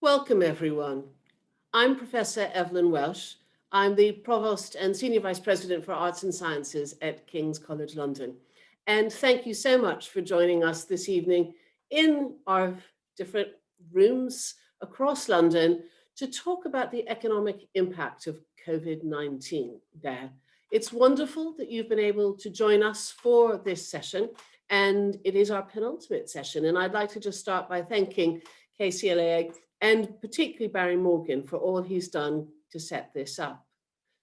Welcome, everyone. I'm Professor Evelyn Welch. I'm the Provost and Senior Vice President for Arts and Sciences at King's College London. And thank you so much for joining us this evening in our different rooms across London to talk about the economic impact of COVID-19 there. It's wonderful that you've been able to join us for this session, and it is our penultimate session. And I'd like to just start by thanking KCLA and particularly Barry Morgan for all he's done to set this up.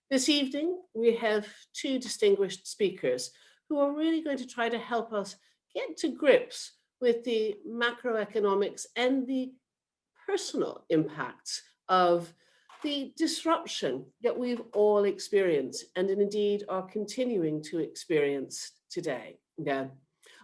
This evening, we have two distinguished speakers who are really going to try to help us get to grips with the macroeconomics and the personal impacts of the disruption that we've all experienced and indeed are continuing to experience today. Yeah.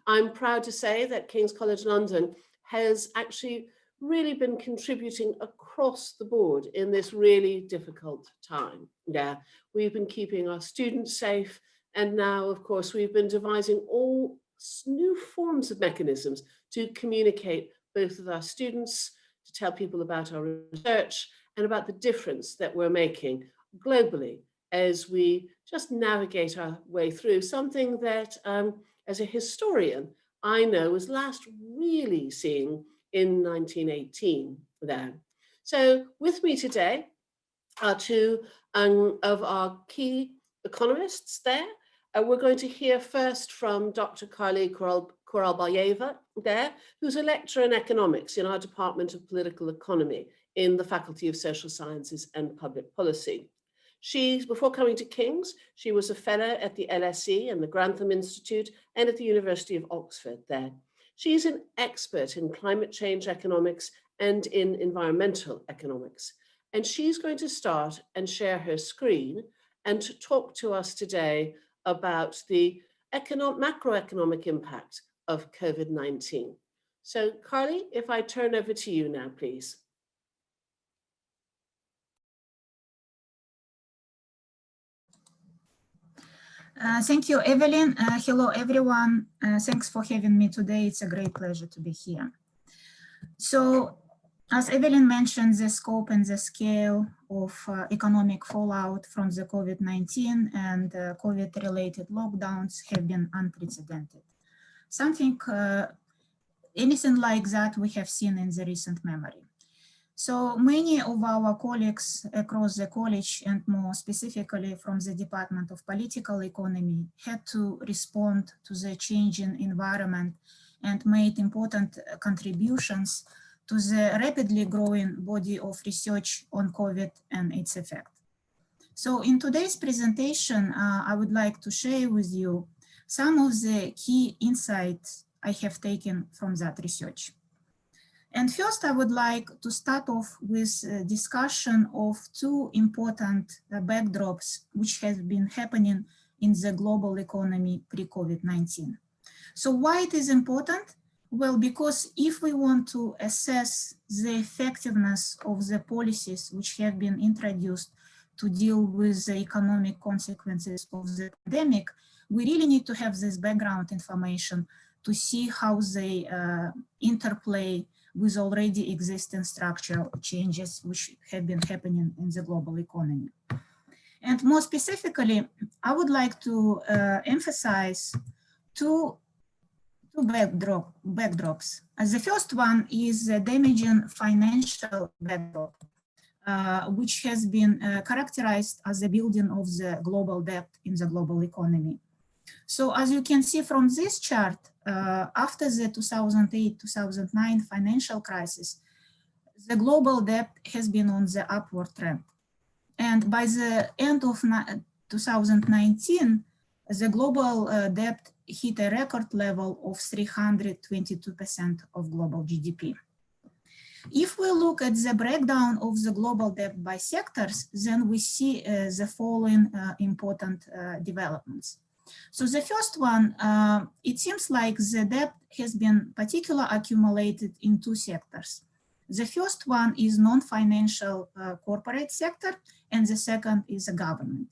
I'm proud to say that King's College London has actually really been contributing across the board in this really difficult time. Yeah, we've been keeping our students safe, and now, of course, we've been devising all new forms of mechanisms to communicate both with our students, to tell people about our research and about the difference that we're making globally as we just navigate our way through something that, as a historian, I know was last really seeing in 1918 there. So with me today are two of our key economists there. We're going to hear first from Dr. Kuralbayeva there, who's a lecturer in economics in our Department of Political Economy in the Faculty of Social Sciences and Public Policy. Before coming to King's, she was a fellow at the LSE and the Grantham Institute and at the University of Oxford there. She's an expert in climate change economics and in environmental economics. And she's going to start and share her screen and to talk to us today about the macroeconomic impact of COVID-19. So Karly, if I turn over to you now, please. Thank you, Evelyn. Hello, everyone. Thanks for having me today. It's a great pleasure to be here. So, as Evelyn mentioned, the scope and the scale of economic fallout from the COVID-19 and COVID-related lockdowns have been unprecedented. Anything like that we have seen in the recent memory. So many of our colleagues across the college and more specifically from the Department of Political Economy had to respond to the changing environment and made important contributions to the rapidly growing body of research on COVID and its effect. So in today's presentation, I would like to share with you some of the key insights I have taken from that research. And first, I would like to start off with a discussion of two important backdrops which have been happening in the global economy pre-COVID-19. So why it is important? Well, because if we want to assess the effectiveness of the policies which have been introduced to deal with the economic consequences of the pandemic, we really need to have this background information to see how they interplay with already existing structural changes which have been happening in the global economy. And more specifically, I would like to emphasize two backdrops. The first one is the damaging financial backdrop, which has been characterized as the building of the global debt in the global economy. So as you can see from this chart, after the 2008-2009 financial crisis, the global debt has been on the upward trend. And by the end of 2019, the global debt hit a record level of 322% of global GDP. If we look at the breakdown of the global debt by sectors, then we see the following important developments. So the first one, it seems like the debt has been particularly accumulated in two sectors. The first one is non-financial corporate sector, and the second is the government.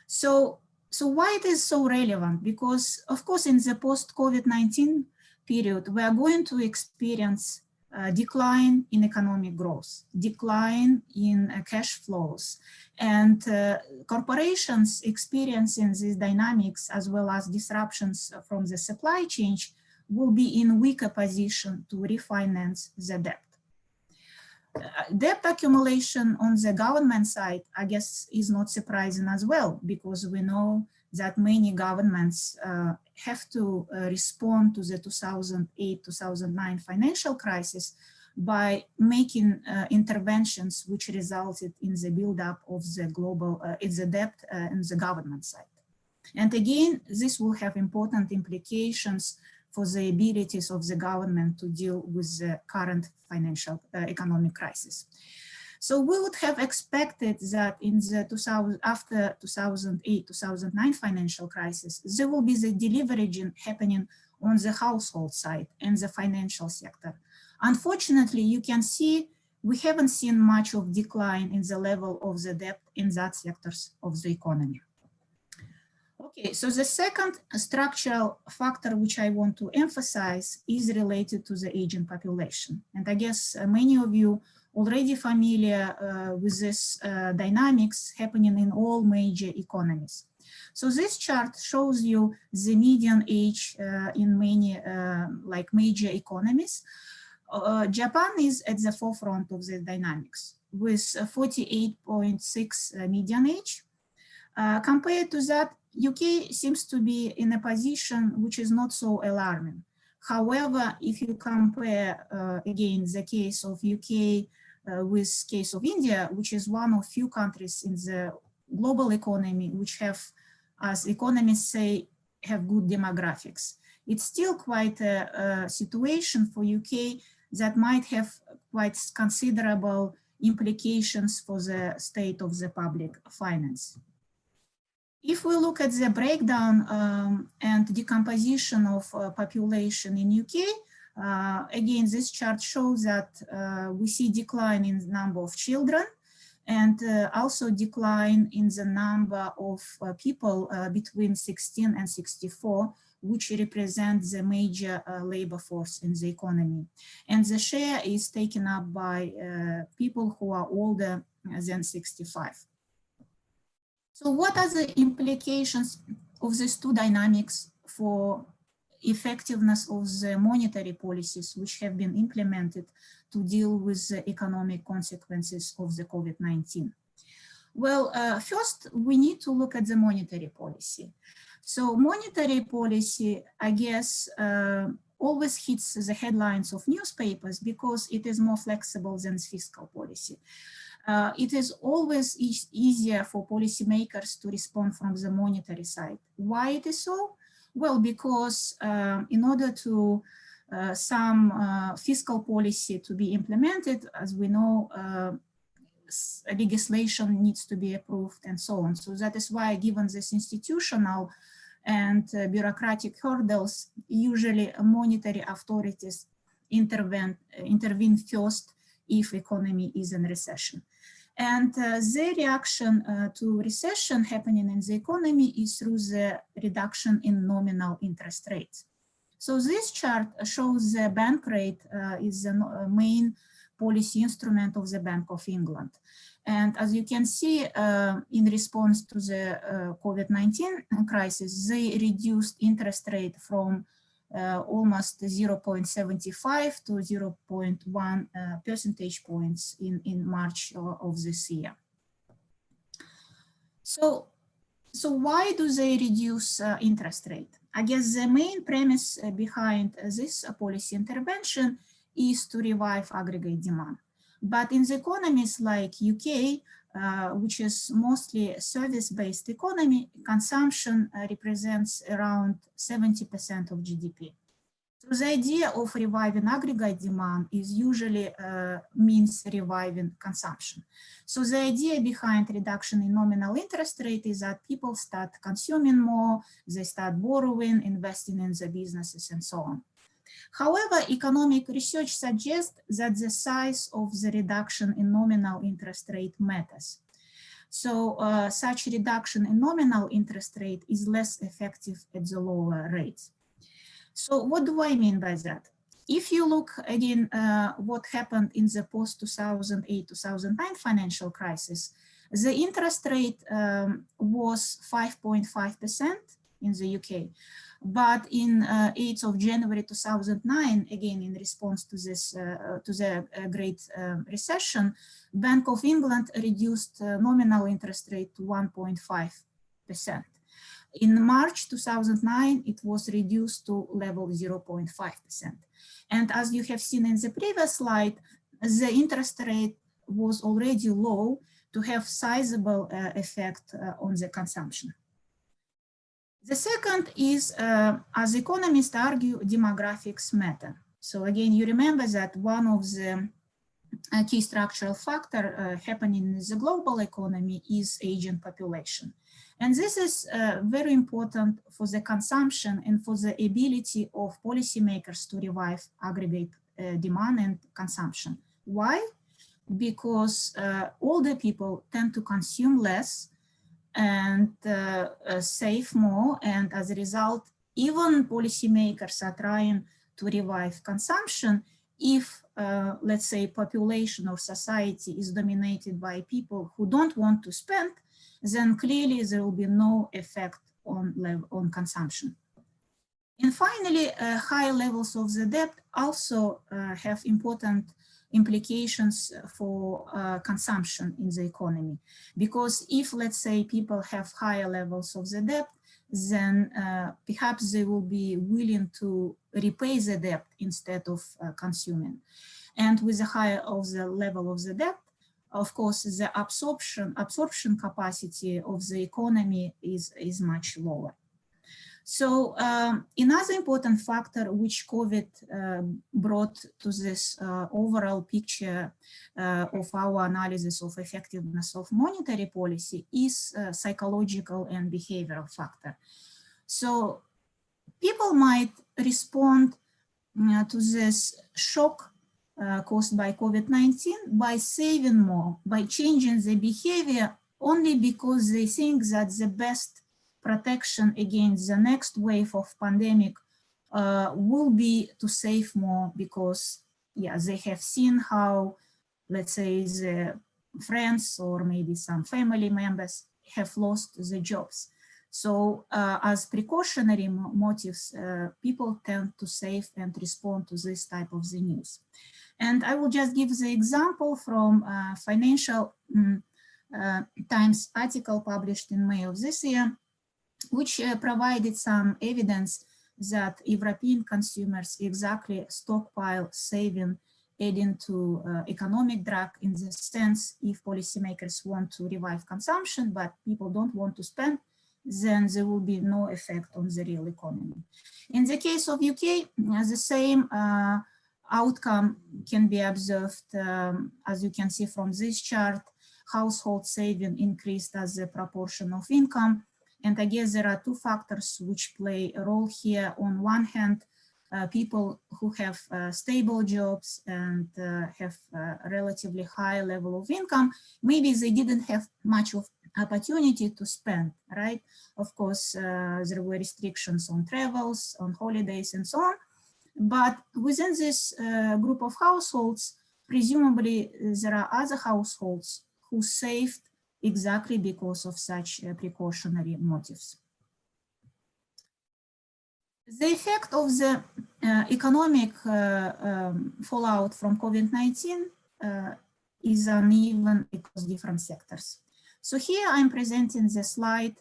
So why it is so relevant? Because, of course, in the post-COVID-19 period, we are going to experience decline in economic growth, decline in cash flows, and corporations experiencing these dynamics as well as disruptions from the supply chain will be in weaker position to refinance the debt. Debt accumulation on the government side, I guess, is not surprising as well, because we know that many governments have to respond to the 2008-2009 financial crisis by making interventions which resulted in the buildup of the global the debt in the government side. And again, this will have important implications for the abilities of the government to deal with the current financial economic crisis. So we would have expected that in the after 2008-2009 financial crisis, there will be the deleveraging happening on the household side and the financial sector. Unfortunately, you can see we haven't seen much of decline in the level of the debt in that sectors of the economy. Okay, so the second structural factor which I want to emphasize is related to the aging population. And I guess many of you already familiar with this dynamics happening in all major economies. So this chart shows you the median age in many like major economies. Japan is at the forefront of the dynamics with 48.6 median age. Compared to that, UK seems to be in a position which is not so alarming. However, if you compare again the case of UK with case of India, which is one of few countries in the global economy which have, as economists say, have good demographics, it's still quite a situation for UK that might have quite considerable implications for the state of the public finance. If we look at the breakdown and decomposition of population in UK, again, this chart shows that we see decline in the number of children and also decline in the number of people between 16 and 64, which represent the major labor force in the economy. And the share is taken up by people who are older than 65. So what are the implications of these two dynamics for effectiveness of the monetary policies which have been implemented to deal with the economic consequences of the COVID-19? Well, first, we need to look at the monetary policy. So monetary policy, I guess, always hits the headlines of newspapers because it is more flexible than fiscal policy. It is always easier for policymakers to respond from the monetary side. Why it is so? Well, because in order to some fiscal policy to be implemented, as we know, legislation needs to be approved and so on. So that is why, given this institutional and bureaucratic hurdles, usually monetary authorities intervene first if economy is in recession. And the reaction to recession happening in the economy is through the reduction in nominal interest rates. So this chart shows the bank rate is the main policy instrument of the Bank of England. And as you can see, in response to the COVID-19 crisis, they reduced interest rate from almost 0.75 to 0.1 percentage points in March of this year. So why do they reduce interest rate? I guess the main premise behind this policy intervention is to revive aggregate demand. But in the economies like UK, which is mostly service-based economy, consumption represents around 70% of GDP. So the idea of reviving aggregate demand is usually means reviving consumption. So the idea behind reduction in nominal interest rate is that people start consuming more, they start borrowing, investing in the businesses and so on. However, economic research suggests that the size of the reduction in nominal interest rate matters. So such reduction in nominal interest rate is less effective at the lower rates. So what do I mean by that? if you look again, what happened in the post-2008-2009 financial crisis, the interest rate was 5.5% in the UK. But in 8th of January 2009, again, in response to this, to the Great Recession, Bank of England reduced nominal interest rate to 1.5%. In March 2009, it was reduced to level 0.5%. And as you have seen in the previous slide, the interest rate was already low to have sizable effect on the consumption. The second is, as economists argue, demographics matter. So again, you remember that one of the key structural factor happening in the global economy is aging population. And this is very important for the consumption and for the ability of policymakers to revive aggregate demand and consumption. Why? Because older people tend to consume less and save more, and as a result, even policymakers are trying to revive consumption. If, let's say, population or society is dominated by people who don't want to spend, then clearly there will be no effect on consumption. And finally, high levels of the debt also have important implications for consumption in the economy. Because if, let's say, people have higher levels of the debt, then perhaps they will be willing to repay the debt instead of consuming. And with the higher of the level of the debt, of course, the absorption capacity of the economy is much lower. So another important factor which COVID brought to this overall picture of our analysis of effectiveness of monetary policy is psychological and behavioral factor. So people might respond to this shock caused by COVID-19 by saving more, by changing the behavior only because they think that the best protection against the next wave of pandemic will be to save more because, yeah, they have seen how, let's say, the friends or maybe some family members have lost the jobs. So as precautionary motives, people tend to save and respond to this type of the news. And I will just give the example from Financial Times article published in May of this year, which provided some evidence that European consumers exactly stockpile saving, adding to economic drag in the sense if policymakers want to revive consumption, but people don't want to spend, then there will be no effect on the real economy. In the case of UK, the same outcome can be observed, as you can see from this chart. Household saving increased as a proportion of income. And I guess there are two factors which play a role here. On one hand, people who have stable jobs and have a relatively high level of income, maybe they didn't have much of opportunity to spend, right? Of course, there were restrictions on travels, on holidays, and so on. But within this group of households, presumably there are other households who saved exactly because of such precautionary motives. The effect of the economic fallout from COVID-19 is uneven across different sectors. So here I'm presenting the slide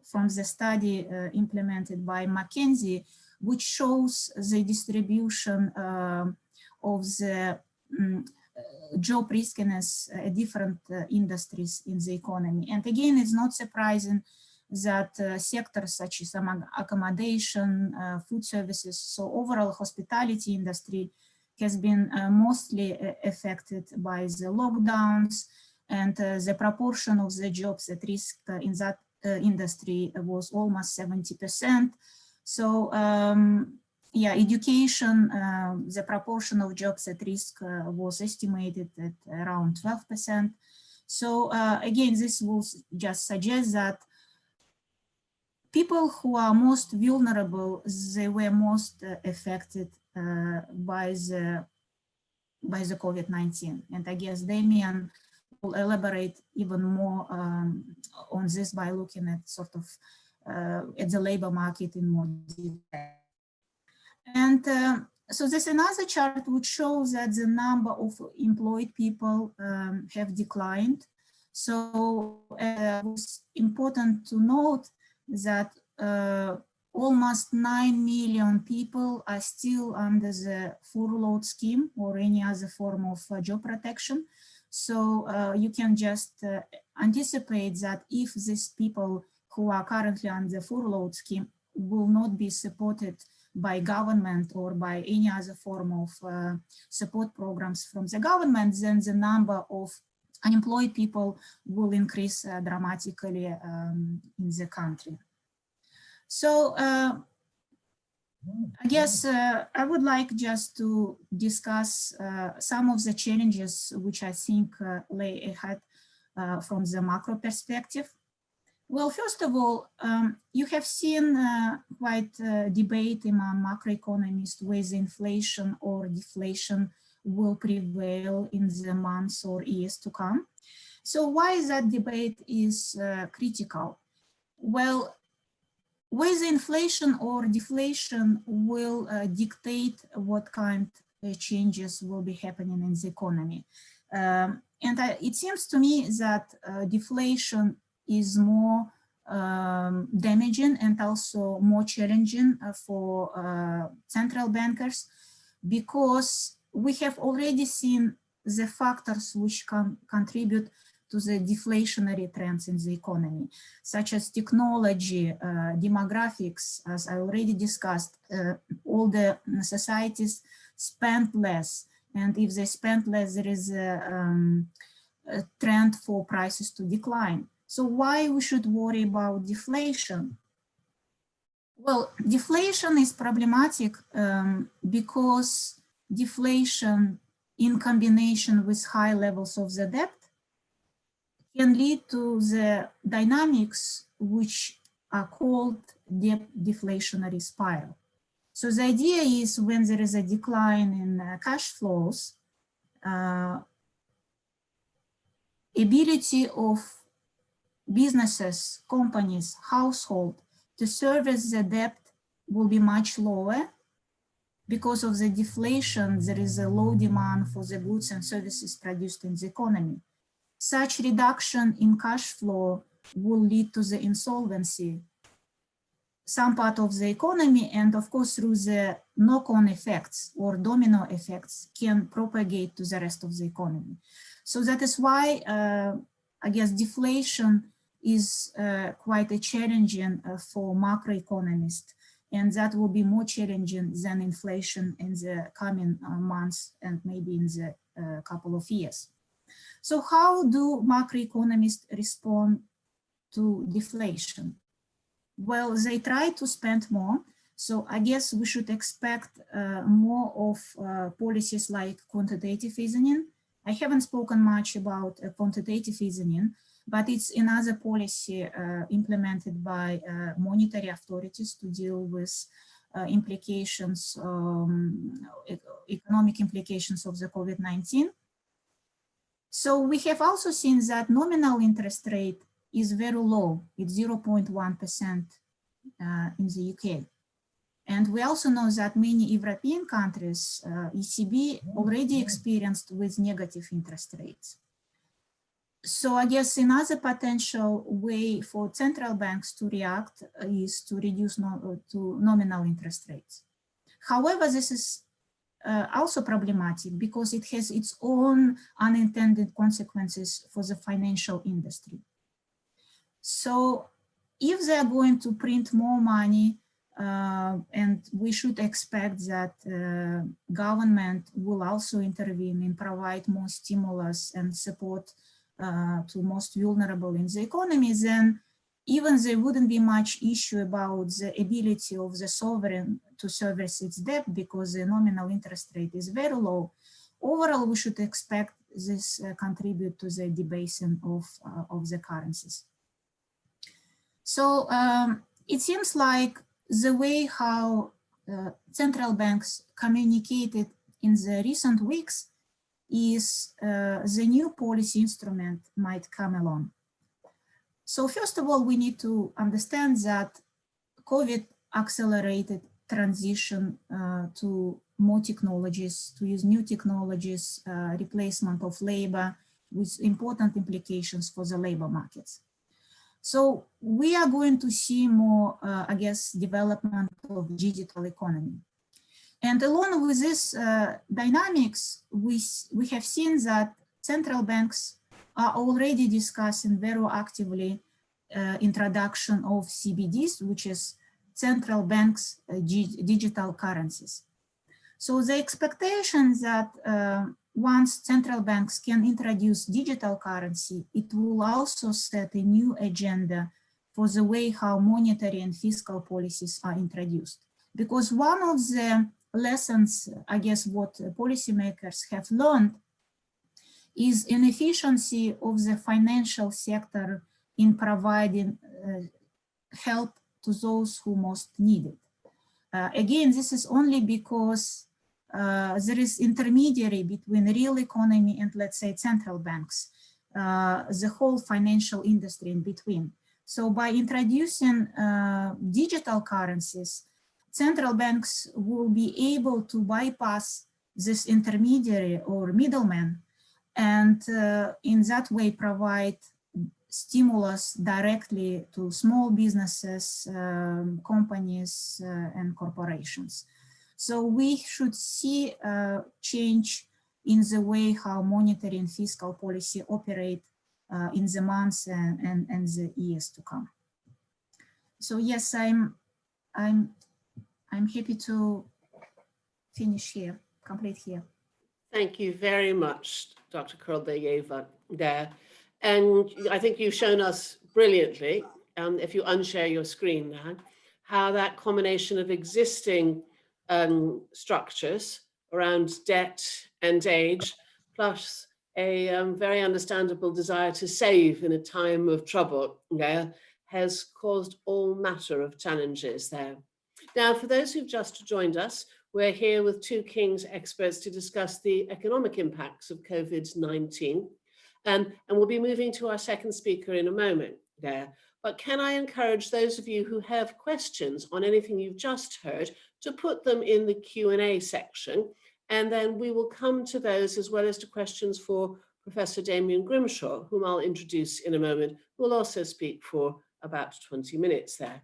from the study implemented by McKinsey, which shows the distribution of the job riskiness at different industries in the economy. And again, it's not surprising that sectors such as accommodation, food services, so overall hospitality industry has been mostly affected by the lockdowns, and the proportion of the jobs at risk in that industry was almost 70%. So yeah, education, the proportion of jobs at risk was estimated at around 12%. So again, this will just suggest that people who are most vulnerable, they were most affected by the COVID-19. And I guess Damian will elaborate even more on this by looking at sort of at the labor market in more detail. And so there's another chart which shows that the number of employed people have declined. So it's important to note that almost 9 million people are still under the furlough scheme or any other form of job protection. So you can just anticipate that if these people who are currently under the furlough scheme will not be supported by government or by any other form of support programs from the government, then the number of unemployed people will increase dramatically in the country. So I guess I would like just to discuss some of the challenges which I think lay ahead from the macro perspective. Well, first of all, you have seen quite debate among macroeconomists whether inflation or deflation will prevail in the months or years to come. So why that debate is critical? Well, whether inflation or deflation will dictate what kind of changes will be happening in the economy. And it seems to me that deflation is more damaging and also more challenging for central bankers, because we have already seen the factors which can contribute to the deflationary trends in the economy, such as technology, demographics, as I already discussed. All the societies spend less, and if they spend less, there is a trend for prices to decline. So why we should worry about deflation? Well, deflation is problematic because deflation in combination with high levels of the debt can lead to the dynamics which are called debt deflationary spiral. So the idea is when there is a decline in cash flows, ability of businesses, companies, household to service the debt will be much lower. Because of the deflation, there is a low demand for the goods and services produced in the economy. Such reduction in cash flow will lead to the insolvency, some part of the economy, and of course through the knock-on effects or domino effects can propagate to the rest of the economy. So that is why I guess deflation is quite a challenging for macroeconomists, and that will be more challenging than inflation in the coming months and maybe in the couple of years. So how do macroeconomists respond to deflation? Well, they try to spend more. So I guess we should expect more of policies like quantitative easing. I haven't spoken much about quantitative easing, but it's another policy implemented by monetary authorities to deal with implications, economic implications of the COVID-19. So we have also seen that nominal interest rate is very low. It's 0.1% in the UK. And we also know that many European countries, ECB already experienced with negative interest rates. So I guess another potential way for central banks to react is to reduce to nominal interest rates. However, this is also problematic because it has its own unintended consequences for the financial industry. So if they are going to print more money, and we should expect that government will also intervene and provide more stimulus and support to most vulnerable in the economy, then even there wouldn't be much issue about the ability of the sovereign to service its debt because the nominal interest rate is very low. Overall, we should expect this contribute to the debasing of the currencies. So it seems like the way how central banks communicated in the recent weeks is the new policy instrument might come along. So first of all, we need to understand that COVID accelerated transition to more technologies, to use new technologies, replacement of labor with important implications for the labor markets. So we are going to see more, I guess, development of digital economy. And along with this dynamics, we have seen that central banks are already discussing very actively introduction of CBDs, which is central banks' digital currencies. So the expectation that once central banks can introduce digital currency, it will also set a new agenda for the way how monetary and fiscal policies are introduced. Because one of the lessons, I guess, what policymakers have learned is inefficiency of the financial sector in providing help to those who most need it. Again, this is only because there is intermediary between real economy and, let's say, central banks, the whole financial industry in between. So by introducing digital currencies, central banks will be able to bypass this intermediary or middleman and in that way provide stimulus directly to small businesses, companies, and corporations. So we should see a change in the way how monetary and fiscal policy operate in the months and the years to come. So yes, I'm happy to finish here, complete here. Thank you very much, Dr. Kuralbayeva there. And I think you've shown us brilliantly, if you unshare your screen now, how that combination of existing structures around debt and age, plus a very understandable desire to save in a time of trouble, has caused all matter of challenges there. Now, for those who've just joined us, we're here with two King's experts to discuss the economic impacts of COVID-19. And we'll be moving to our second speaker in a moment there. But can I encourage those of you who have questions on anything you've just heard to put them in the Q&A section, and then we will come to those as well as to questions for Professor Damian Grimshaw, whom I'll introduce in a moment, who will also speak for about 20 minutes there.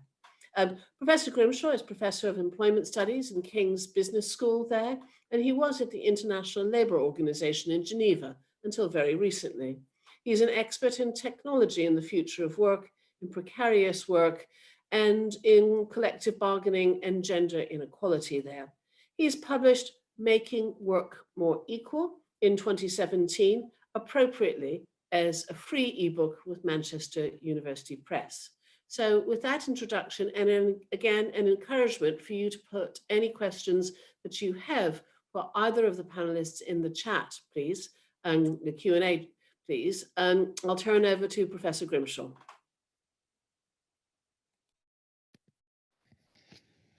Professor Grimshaw is Professor of Employment Studies in King's Business School there, and he was at the International Labour Organization in Geneva until very recently. He's an expert in technology and the future of work, in precarious work, and in collective bargaining and gender inequality there. He's published Making Work More Equal in 2017, appropriately as a free ebook with Manchester University Press. So with that introduction, and again, an encouragement for you to put any questions that you have for either of the panelists in the chat, please, and the Q&A, please. I'll turn over to Professor Grimshaw.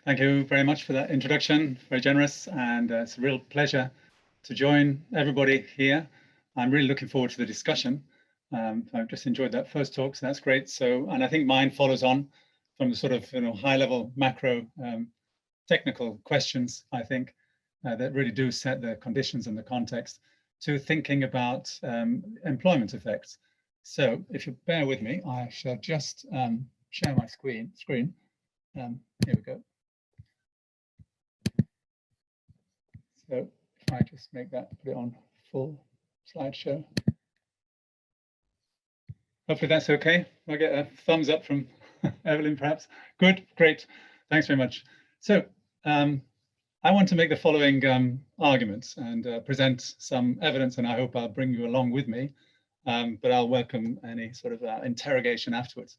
Thank you very much for that introduction, very generous, and it's a real pleasure to join everybody here. I'm really looking forward to the discussion. I've just enjoyed that first talk, so that's great. So, and I think mine follows on from the sort of high-level macro technical questions, I think, that really do set the conditions and the context to thinking about employment effects. So if you bear with me, I shall just share my screen. Here we go. So if I just make that, put it on full slideshow. Hopefully that's okay. I'll get a thumbs up from Evelyn, perhaps. Good, great. Thanks very much. So I want to make the following arguments and present some evidence, and I hope I'll bring you along with me, but I'll welcome any sort of interrogation afterwards.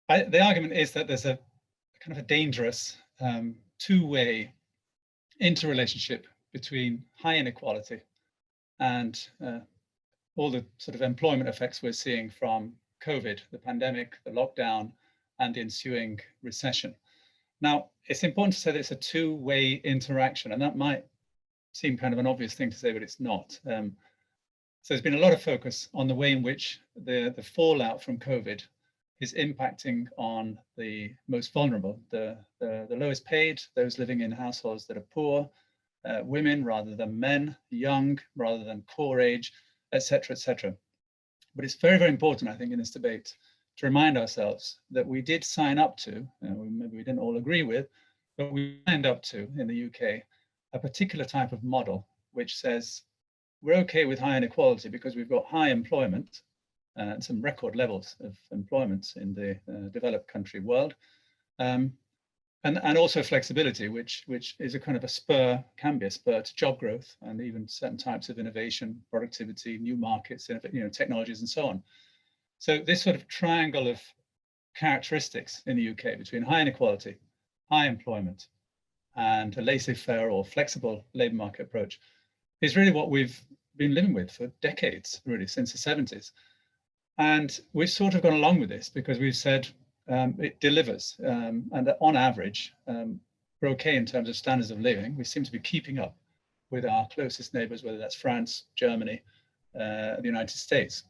The argument is that there's a kind of a dangerous two-way interrelationship between high inequality and all the sort of employment effects we're seeing from COVID, the pandemic, the lockdown, and the ensuing recession. Now, it's important to say that it's a two-way interaction, and that might seem kind of an obvious thing to say, but it's not. So there's been a lot of focus on the way in which the fallout from COVID is impacting on the most vulnerable, the lowest paid, those living in households that are poor, women rather than men, young rather than core age, etc., etc. But it's very, very important, I think, in this debate to remind ourselves that we did sign up to, maybe we didn't all agree with, but we signed up to, in the UK, a particular type of model which says we're okay with high inequality because we've got high employment and some record levels of employment in the developed country world, and also flexibility, which is a kind of a spur, can be a spur to job growth and even certain types of innovation, productivity, new markets, technologies, and so on. So this sort of triangle of characteristics in the UK between high inequality, high employment, and a laissez-faire or flexible labour market approach is really what we've been living with for decades, really, since the 70s. And we've sort of gone along with this because we've said it delivers, and on average, we're okay in terms of standards of living. We seem to be keeping up with our closest neighbours, whether that's France, Germany, the United States.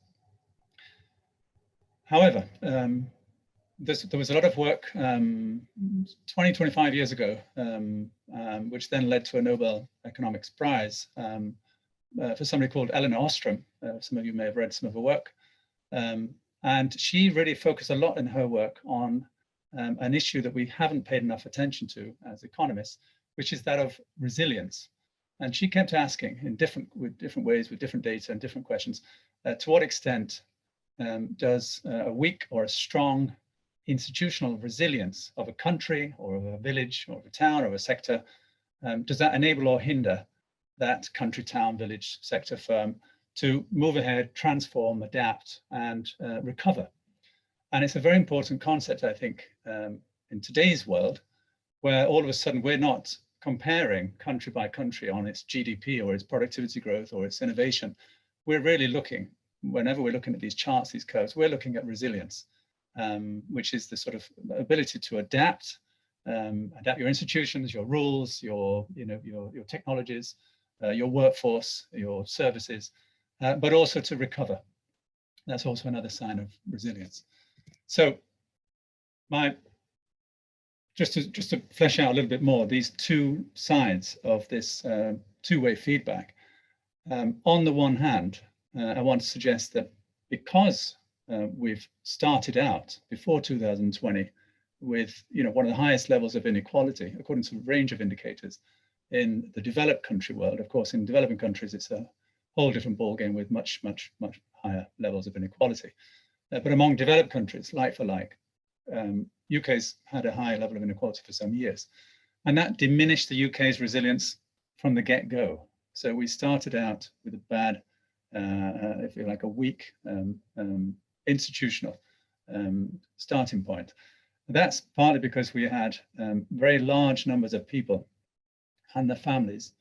However, there was a lot of work 20, 25 years ago, which then led to a Nobel Economics Prize for somebody called Elinor Ostrom. Some of you may have read some of her work. And she really focused a lot in her work on an issue that we haven't paid enough attention to as economists, which is that of resilience. And she kept asking in different ways, with different data and different questions, to what extent does a weak or a strong institutional resilience of a country or of a village or of a town or a sector, does that enable or hinder that country, town, village, sector, firm to move ahead, transform, adapt, and recover? And it's a very important concept, I think, in today's world, where all of a sudden we're not comparing country by country on its GDP or its productivity growth or its innovation. We're really looking, whenever we're looking at these charts, these curves, we're looking at resilience, which is the sort of ability to adapt your institutions, your rules, your technologies, your workforce, your services, but also to recover. That's also another sign of resilience. So just to flesh out a little bit more, these two sides of this two-way feedback. On the one hand, I want to suggest that because we've started out before 2020 with one of the highest levels of inequality, according to a range of indicators, in the developed country world. Of course, in developing countries, it's a whole different ballgame with much, much, much higher levels of inequality. But among developed countries, like for like, UK's had a high level of inequality for some years. And that diminished the UK's resilience from the get-go. So we started out with a bad, if you like, a weak institutional starting point. That's partly because we had very large numbers of people and their families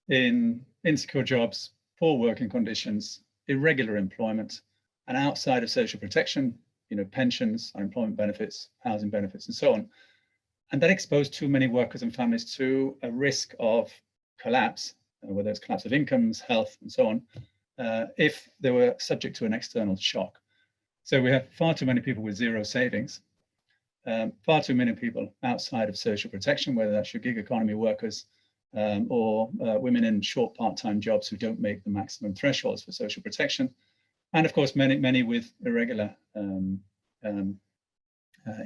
in insecure jobs, poor working conditions, irregular employment, and outside of social protection, pensions, unemployment benefits, housing benefits, and so on. And that exposed too many workers and families to a risk of collapse, whether it's collapse of incomes, health, and so on, if they were subject to an external shock. So we have far too many people with zero savings, far too many people outside of social protection, whether that's your gig economy workers or women in short part-time jobs who don't make the maximum thresholds for social protection. And of course, many with irregular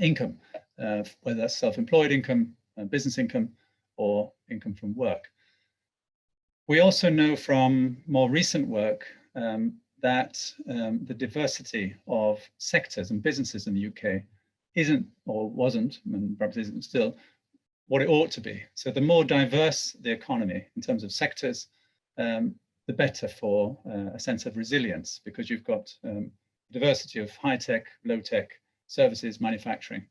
income, whether that's self-employed income, business income, or income from work. We also know from more recent work that the diversity of sectors and businesses in the UK isn't, or wasn't, and perhaps isn't still, what it ought to be. So the more diverse the economy in terms of sectors, the better for a sense of resilience, because you've got diversity of high-tech, low-tech services, manufacturing.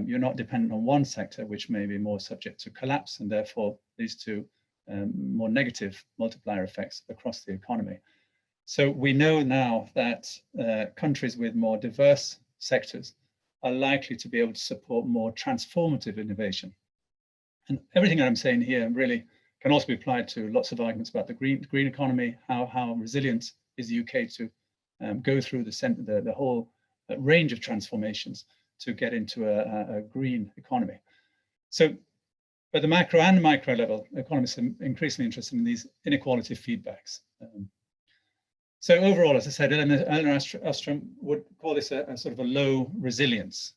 You're not dependent on one sector, which may be more subject to collapse, and therefore leads to more negative multiplier effects across the economy. So we know now that countries with more diverse sectors are likely to be able to support more transformative innovation. And everything that I'm saying here really can also be applied to lots of arguments about the green economy, how resilient is the UK to go through the whole range of transformations to get into a green economy. So at the macro and micro level, economists are increasingly interested in these inequality feedbacks. So overall, as I said, Eleanor Ostrom would call this a sort of a low resilience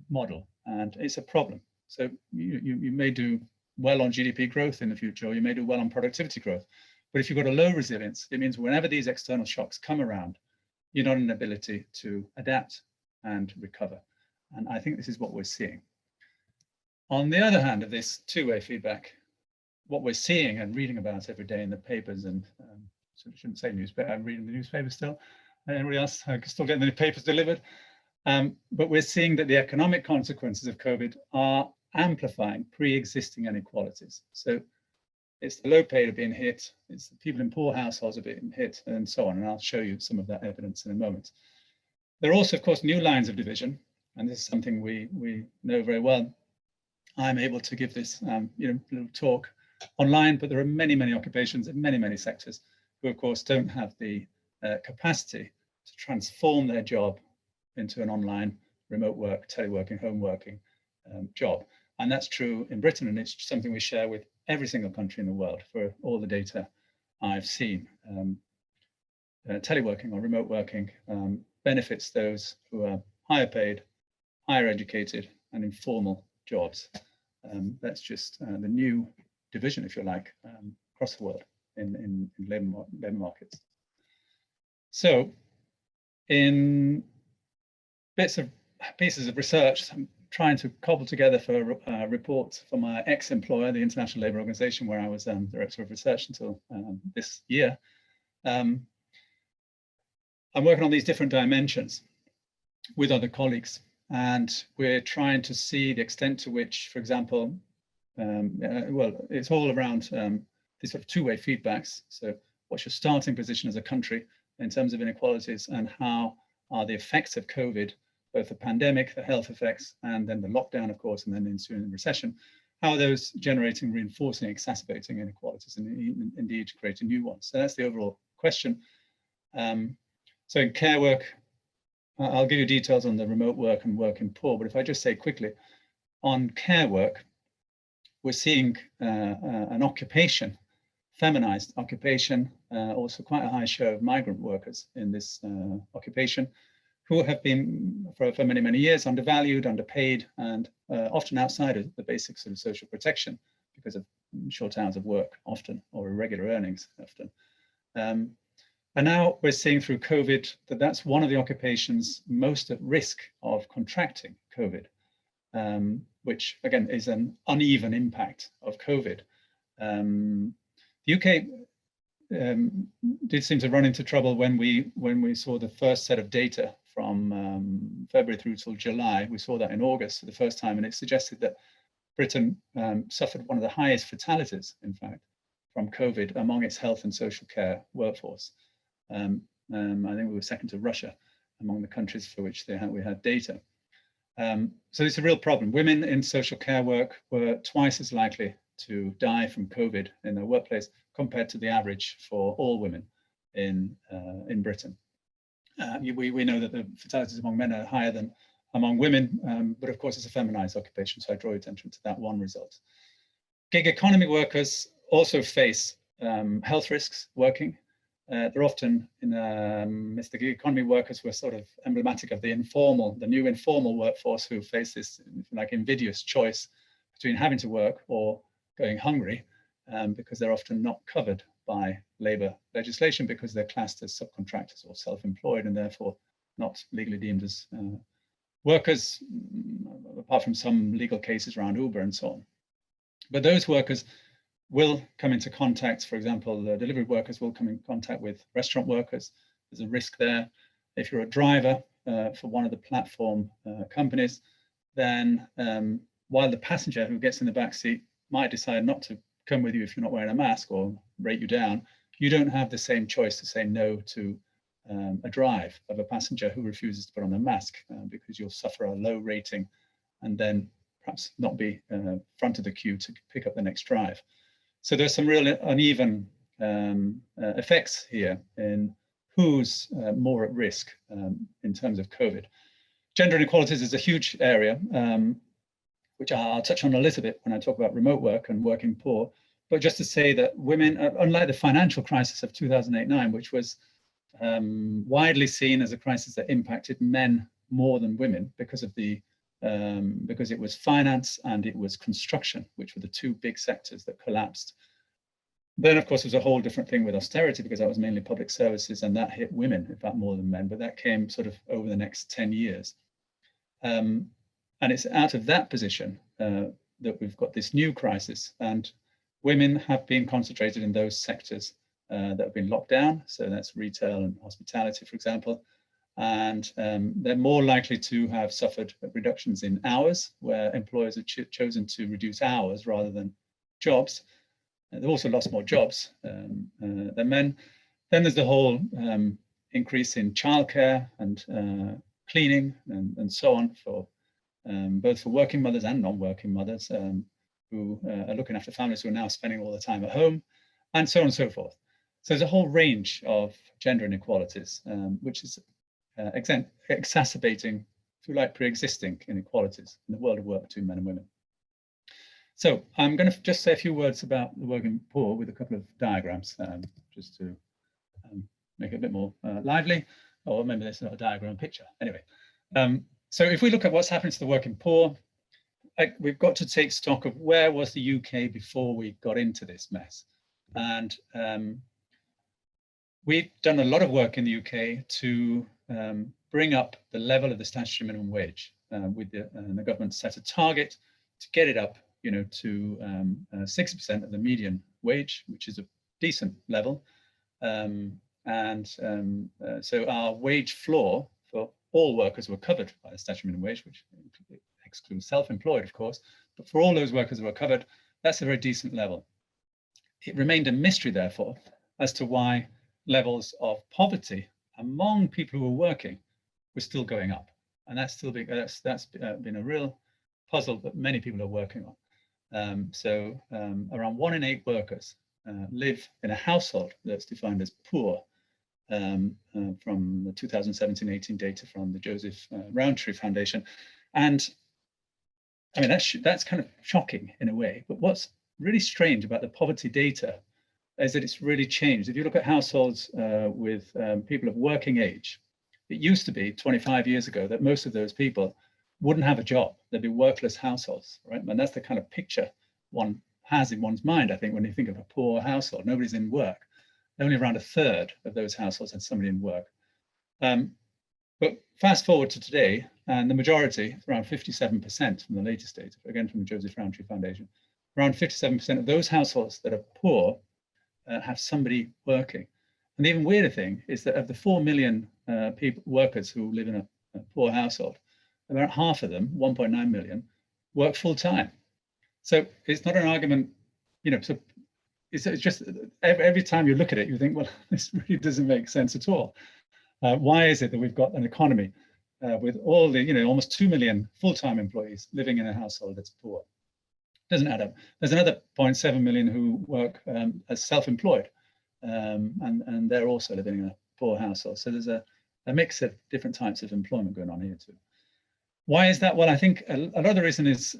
model, and it's a problem. So you may do well on GDP growth in the future, or you may do well on productivity growth. But if you've got a low resilience, it means whenever these external shocks come around, you're not in an ability to adapt and recover. And I think this is what we're seeing. On the other hand of this two-way feedback, what we're seeing and reading about every day in the papers, and so I shouldn't say newspaper, I'm reading the newspaper still, everybody else still getting the papers delivered, but we're seeing that the economic consequences of COVID are amplifying pre-existing inequalities. So it's the low paid are being hit, it's the people in poor households are being hit, and so on, and I'll show you some of that evidence in a moment. There are also, of course, new lines of division, and this is something we know very well. I'm able to give this little talk online, but there are many, many occupations in many, many sectors who, of course, don't have the capacity to transform their job into an online remote work, teleworking, home working job. And that's true in Britain, and it's something we share with every single country in the world for all the data I've seen. Teleworking or remote working benefits those who are higher paid, higher educated, and in formal jobs. That's just the new division, if you like, across the world in labor markets. So in pieces of research, I'm trying to cobble together for a report for my ex-employer, the International Labour Organization, where I was Director of Research until this year. I'm working on these different dimensions with other colleagues, and we're trying to see the extent to which, for example, well, it's all around these sort of two-way feedbacks. So what's your starting position as a country in terms of inequalities, and how are the effects of COVID, both the pandemic, the health effects, and then the lockdown, of course, and then the ensuing recession, how are those generating, reinforcing, exacerbating inequalities, and indeed creating new ones? So that's the overall question. So in care work, I'll give you details on the remote work and work in poor, but if I just say quickly, on care work, we're seeing an occupation, feminized occupation, also quite a high share of migrant workers in this occupation, who have been for many, many years undervalued, underpaid, and often outside of the basic sort of social protection because of short hours of work often, or irregular earnings often. And now we're seeing through COVID that that's one of the occupations most at risk of contracting COVID, which again is an uneven impact of COVID. The UK did seem to run into trouble when we saw the first set of data from February through till July. We saw that in August for the first time, and it suggested that Britain suffered one of the highest fatalities, in fact, from COVID among its health and social care workforce. I think we were second to Russia among the countries for which we had data. So it's a real problem. Women in social care work were twice as likely to die from COVID in their workplace compared to the average for all women in Britain. We know that the fatalities among men are higher than among women, but of course it's a feminized occupation, so I draw your attention to that one result. Gig economy workers also face health risks working. They're often in the gig economy workers were sort of emblematic of the new informal workforce who face this like invidious choice between having to work or going hungry, because they're often not covered by labour legislation because they're classed as subcontractors or self-employed and therefore not legally deemed as workers, apart from some legal cases around Uber and so on. But those workers will come into contact, for example, the delivery workers will come in contact with restaurant workers. There's a risk there. If you're a driver for one of the platform companies, then while the passenger who gets in the back seat might decide not to come with you if you're not wearing a mask or rate you down, you don't have the same choice to say no to a drive of a passenger who refuses to put on their mask because you'll suffer a low rating and then perhaps not be front of the queue to pick up the next drive. So there's some real uneven effects here in who's more at risk in terms of COVID. Gender inequalities is a huge area, which I'll touch on a little bit when I talk about remote work and working poor. But just to say that women, unlike the financial crisis of 2008-9, which was widely seen as a crisis that impacted men more than women because of the because it was finance and it was construction, which were the two big sectors that collapsed. Then, of course, there was a whole different thing with austerity because that was mainly public services and that hit women, in fact, more than men. But that came sort of over the next 10 years. And it's out of that position that we've got this new crisis. And women have been concentrated in those sectors that have been locked down. So that's retail and hospitality, for example. And they're more likely to have suffered reductions in hours, where employers have chosen to reduce hours rather than jobs. They've also lost more jobs than men. Then there's the whole increase in childcare and cleaning and so on for both for working mothers and non-working mothers who are looking after families who are now spending all the time at home, and so on and so forth. So there's a whole range of gender inequalities, which is exacerbating, if you like, pre-existing inequalities in the world of work between men and women. So I'm going to just say a few words about the working poor with a couple of diagrams, just to make it a bit more lively, or maybe there's not a diagram picture. Anyway, so if we look at what's happening to the working poor, we've got to take stock of where was the UK before we got into this mess. And we've done a lot of work in the UK to bring up the level of the statutory minimum wage with the government set a target to get it up, you know, to 60% of the median wage, which is a decent level. So our wage floor for all workers were covered by the statutory minimum wage, which excludes self-employed, of course, but for all those workers who were covered, that's a very decent level. It remained a mystery, therefore, as to why levels of poverty among people who were working were still going up. And that's still been a real puzzle that many people are working on. Around 1 in 8 workers live in a household that's defined as poor from the 2017-18 data from the Joseph Rowntree Foundation. And I mean, that's kind of shocking in a way, but what's really strange about the poverty data is that it's really changed. If you look at households with people of working age, it used to be 25 years ago that most of those people wouldn't have a job. They'd be workless households, right? And that's the kind of picture one has in one's mind, I think, when you think of a poor household. Nobody's in work. Only around 1/3 of those households had somebody in work. But fast forward to today, and the majority, around 57% from the latest data, again from the Joseph Rowntree Foundation, around 57% of those households that are poor have somebody working. And the even weirder thing is that of the 4 million workers who live in a poor household, about half of them, 1.9 million, work full time. So it's not an argument, you know, so it's just every time you look at it, you think, well, this really doesn't make sense at all. Why is it that we've got an economy with all the, you know, almost 2 million full-time employees living in a household that's poor? Doesn't add up. There's another 0.7 million who work as self-employed, and they're also living in a poor household. So there's a mix of different types of employment going on here too. Why is that? Well, I think another reason is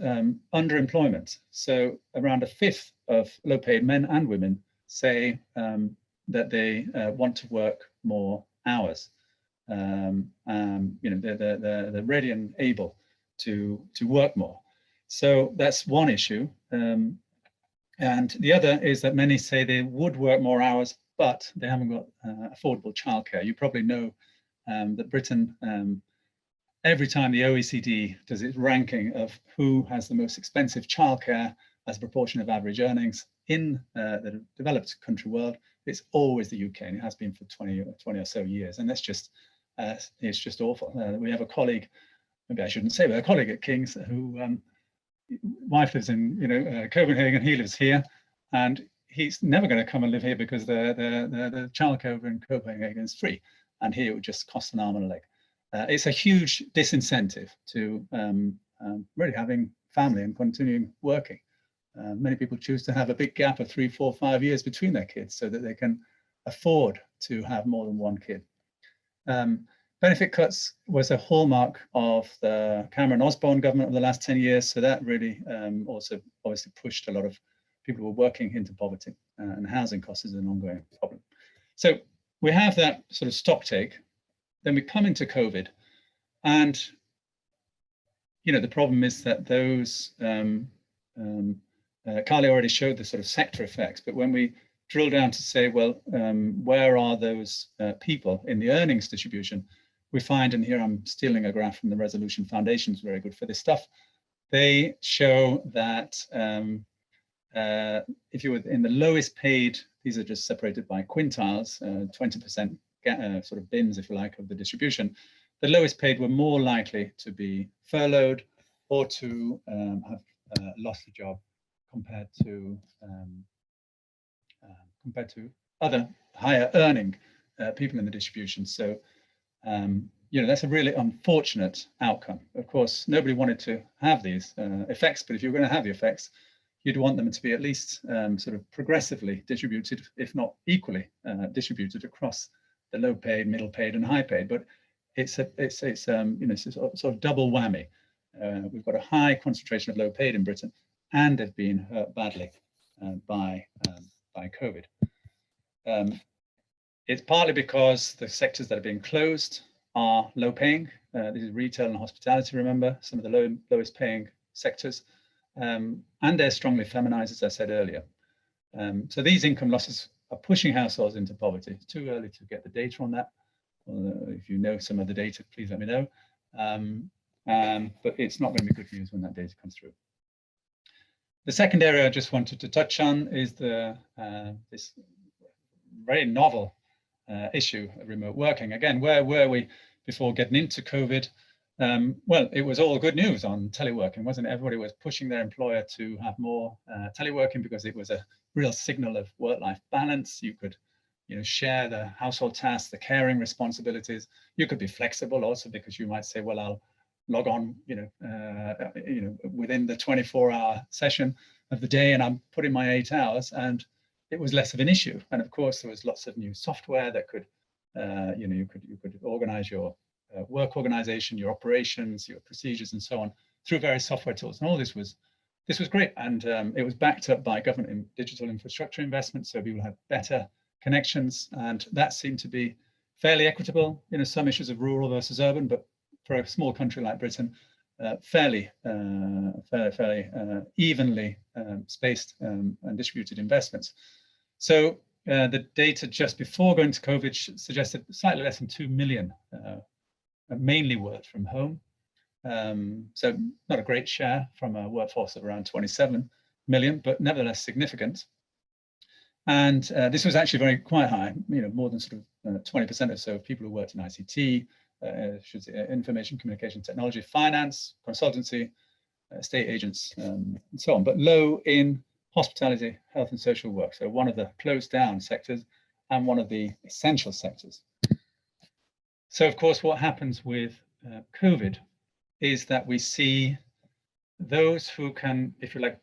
underemployment. So around 1/5 of low-paid men and women say that they want to work more hours. You know, they're ready and able to work more. So that's one issue. And the other is that many say they would work more hours, but they haven't got affordable childcare. You probably know that Britain, every time the OECD does its ranking of who has the most expensive childcare as a proportion of average earnings in the developed country world, it's always the UK, and it has been for 20 or so years. And that's just, it's just awful. We have a colleague, maybe I shouldn't say, but a colleague at King's who wife lives in, you know, Copenhagen, he lives here, and he's never going to come and live here because the childcare over in Copenhagen is free. and here it would just cost an arm and a leg. It's a huge disincentive to really having family and continuing working. Many people choose to have a big gap of 3, 4, 5 years between their kids so that they can afford to have more than one kid. Benefit cuts was a hallmark of the Cameron-Osborne government of the last 10 years. So that really also obviously pushed a lot of people who were working into poverty, and housing costs is an ongoing problem. So we have that sort of stock take. Then we come into COVID, and the problem is that those Karly already showed the sort of sector effects, but when we drill down to say, well, where are those people in the earnings distribution, we find, and here I'm stealing a graph from the Resolution Foundation, is very good for this stuff. They show that if you were in the lowest paid, these are just separated by quintiles, 20% sort of bins, if you like, of the distribution. The lowest paid were more likely to be furloughed or to have lost a job compared to other higher earning people in the distribution. So that's a really unfortunate outcome. Of course, nobody wanted to have these effects, but if you're going to have the effects, you'd want them to be at least sort of progressively distributed, if not equally distributed across the low paid, middle paid, and high paid. But it's a sort of double whammy. We've got a high concentration of low paid in Britain, and they've been hurt badly by COVID. It's partly because the sectors that are being closed are low paying. This is retail and hospitality, remember, some of the lowest paying sectors. And they're strongly feminized, as I said earlier. So these income losses are pushing households into poverty. It's too early to get the data on that. If you know some of the data, please let me know. But it's not going to be good news when that data comes through. The second area I just wanted to touch on is this very novel issue of remote working. Again, where were we before getting into COVID? Well, it was all good news on teleworking, wasn't it? Everybody was pushing their employer to have more teleworking because it was a real signal of work-life balance. You could, share the household tasks, the caring responsibilities. You could be flexible also because you might say, well, I'll log on, within the 24-hour session of the day, and I'm putting my 8 hours, and it was less of an issue. And of course, there was lots of new software that could, you could organize your work organization, your operations, your procedures, and so on through various software tools. And all this was great, and it was backed up by government and digital infrastructure investment, so people had better connections, and that seemed to be fairly equitable. Some issues of rural versus urban, but for a small country like Britain, fairly evenly spaced and distributed investments. So the data just before going to COVID suggested slightly less than 2 million mainly worked from home. So not a great share from a workforce of around 27 million, but nevertheless significant. And this was actually quite high, more than sort of 20% or so of people who worked in ICT, information communication technology, finance, consultancy, estate agents, and so on, but low in hospitality, health and social work. So one of the closed down sectors and one of the essential sectors. So of course, what happens with COVID is that we see those who can, if you like,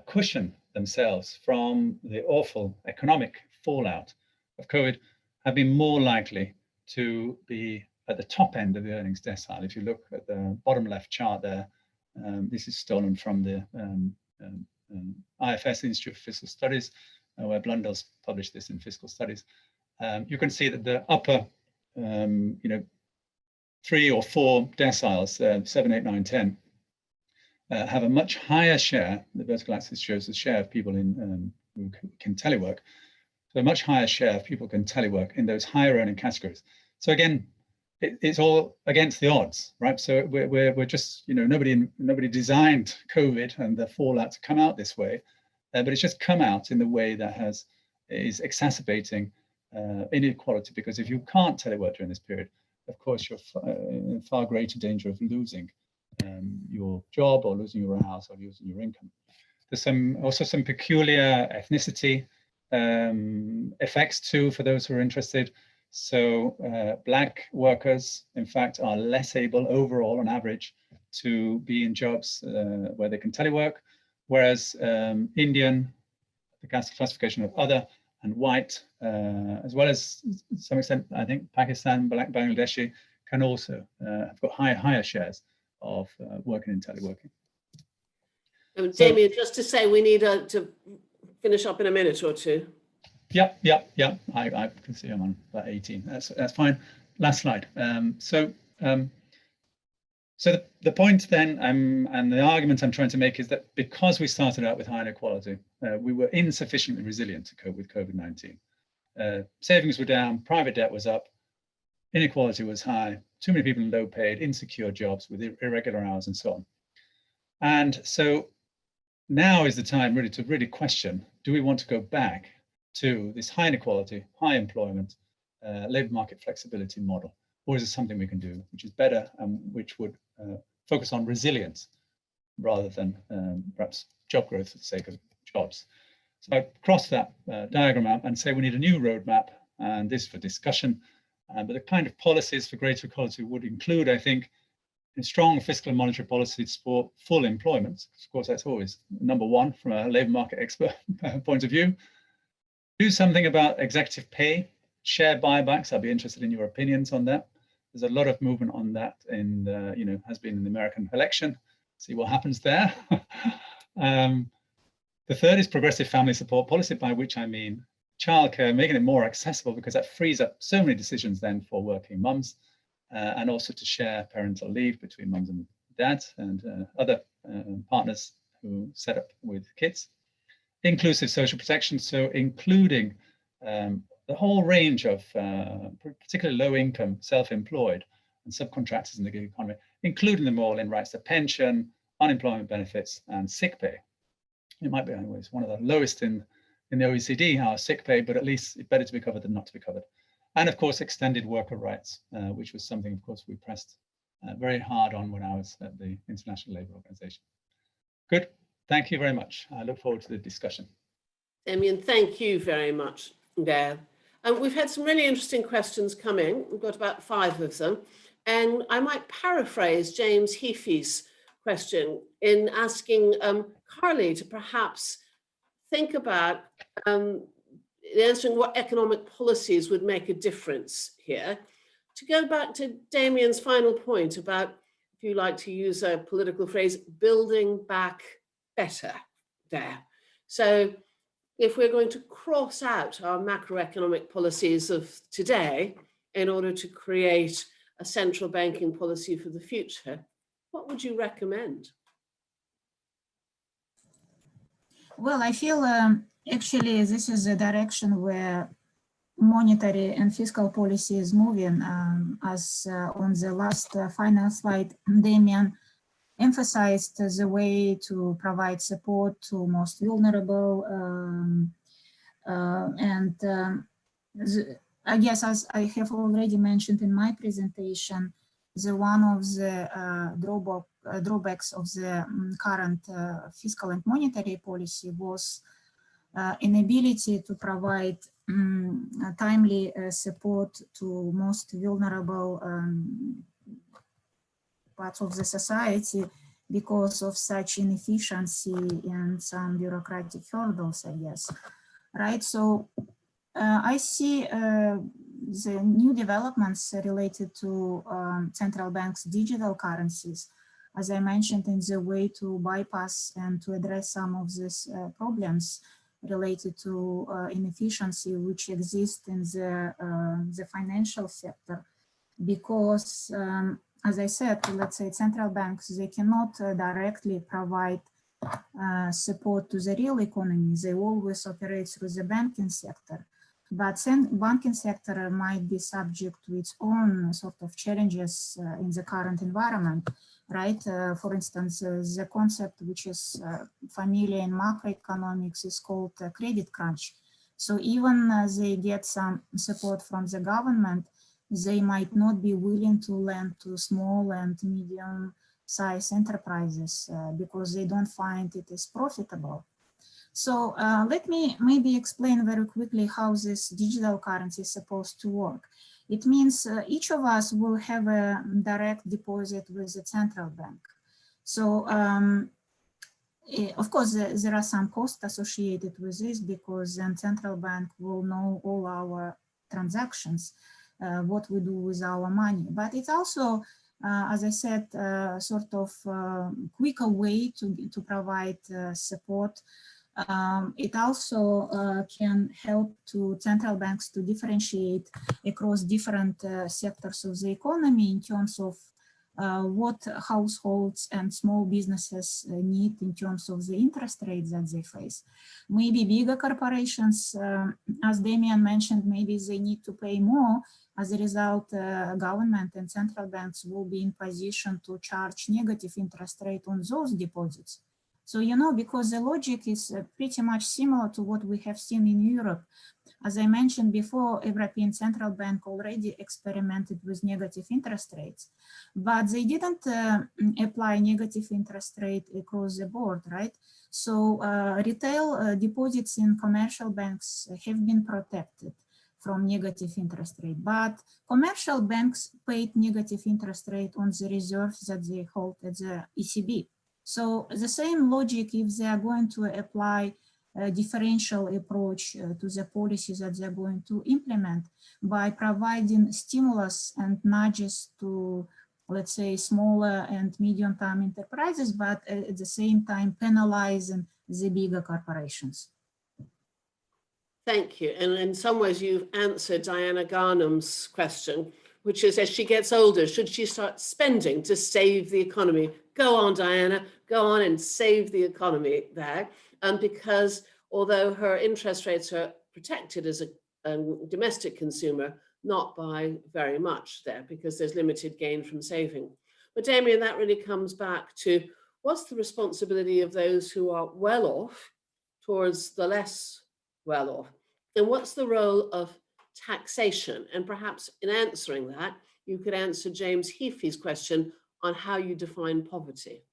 cushion themselves from the awful economic fallout of COVID have been more likely to be at the top end of the earnings decile. If you look at the bottom left chart there, this is stolen from the IFS, Institute for Fiscal Studies, where Blundell's published this in Fiscal Studies. You can see that the upper, 3 or 4 deciles, 7, 8, 9, 10, have a much higher share. The vertical axis shows the share of people who can telework. So a much higher share of people can telework in those higher earning categories. So again, it's all against the odds, right? So we're just, nobody designed COVID and the fallout to come out this way, but it's just come out in the way that is exacerbating inequality, because if you can't telework during this period, of course, you're in far greater danger of losing your job or losing your house or losing your income. There's also some peculiar ethnicity effects too, for those who are interested. So Black workers, in fact, are less able overall on average to be in jobs where they can telework, whereas Indian, the classification of other, and white, as well as to some extent, I think Pakistan, Bangladeshi can also have got higher shares of working in teleworking. Damian, just to say, we need to finish up in a minute or two. Yeah. I can see I'm on about 18. That's fine. Last slide. So the point then, and the argument I'm trying to make is that because we started out with high inequality, we were insufficiently resilient to cope with COVID-19. Savings were down, private debt was up, inequality was high, too many people in low paid, insecure jobs with irregular hours and so on. And so now is the time really to question, do we want to go back to this high inequality, high employment, labor market flexibility model? Or is it something we can do which is better and which would focus on resilience rather than perhaps job growth for the sake of jobs? So I cross that diagram out and say we need a new roadmap, and this for discussion. But the kind of policies for greater equality would include, I think, a strong fiscal and monetary policy to support full employment. Of course, that's always number one from a labor market expert point of view. Do something about executive pay, share buybacks. I'd be interested in your opinions on that. There's a lot of movement on that in has been in the American election. See what happens there. The third is progressive family support policy, by which I mean childcare, making it more accessible, because that frees up so many decisions then for working mums, and also to share parental leave between mums and dads and other partners who set up with kids. Inclusive social protection, so including the whole range of particularly low-income, self-employed and subcontractors in the gig economy, including them all in rights to pension, unemployment benefits, and sick pay. It might be, anyways, one of the lowest in the OECD, our sick pay, but at least it's better to be covered than not to be covered. And of course, extended worker rights, which was something, of course, we pressed very hard on when I was at the International Labour Organization. Good. Thank you very much. I look forward to the discussion. Damian, thank you very much there. And we've had some really interesting questions come in. We've got about 5 of them. And I might paraphrase James Heafy's question in asking Karly to perhaps think about answering what economic policies would make a difference here. To go back to Damian's final point about, if you like to use a political phrase, building back better there. So if we're going to cross out our macroeconomic policies of today in order to create a central banking policy for the future, what would you recommend? Well, I feel actually this is a direction where monetary and fiscal policy is moving, as on the last final slide, Damian emphasized the way to provide support to most vulnerable, I guess, as I have already mentioned in my presentation, one of the drawbacks of the current fiscal and monetary policy was inability to provide timely support to most vulnerable parts of the society because of such inefficiency and some bureaucratic hurdles, I guess, right? So I see the new developments related to central banks' digital currencies, as I mentioned, in the way to bypass and to address some of these problems related to inefficiency which exist in the financial sector, because as I said, let's say central banks, they cannot directly provide support to the real economy. They always operate through the banking sector. But banking sector might be subject to its own sort of challenges in the current environment, right? For instance, the concept which is familiar in macroeconomics is called credit crunch. So even they get some support from the government, they might not be willing to lend to small and medium-sized enterprises because they don't find it is profitable. So let me maybe explain very quickly how this digital currency is supposed to work. It means each of us will have a direct deposit with the central bank. So of course, there are some costs associated with this because then central bank will know all our transactions, what we do with our money. But it's also, as I said, sort of quicker way to provide support. It also can help to central banks to differentiate across different sectors of the economy in terms of what households and small businesses need in terms of the interest rates that they face. Maybe bigger corporations, as Damian mentioned, maybe they need to pay more. As a result, government and central banks will be in position to charge negative interest rate on those deposits. So, you know, because the logic is pretty much similar to what we have seen in Europe. As I mentioned before, European Central Bank already experimented with negative interest rates, but they didn't apply negative interest rate across the board, right? So retail deposits in commercial banks have been protected from negative interest rate, but commercial banks paid negative interest rate on the reserves that they hold at the ECB. So the same logic, if they are going to apply a differential approach to the policies that they're going to implement by providing stimulus and nudges to, let's say, smaller and medium-term enterprises, but at the same time penalizing the bigger corporations. Thank you. And in some ways, you've answered Diana Garnham's question, which is, as she gets older, should she start spending to save the economy? Go on, Diana, go on and save the economy there. Because although her interest rates are protected as a domestic consumer, not by very much there, because there's limited gain from saving. But Damian, that really comes back to what's the responsibility of those who are well off towards the less well off? And what's the role of taxation? And perhaps in answering that, you could answer James Heafy's question on how you define poverty.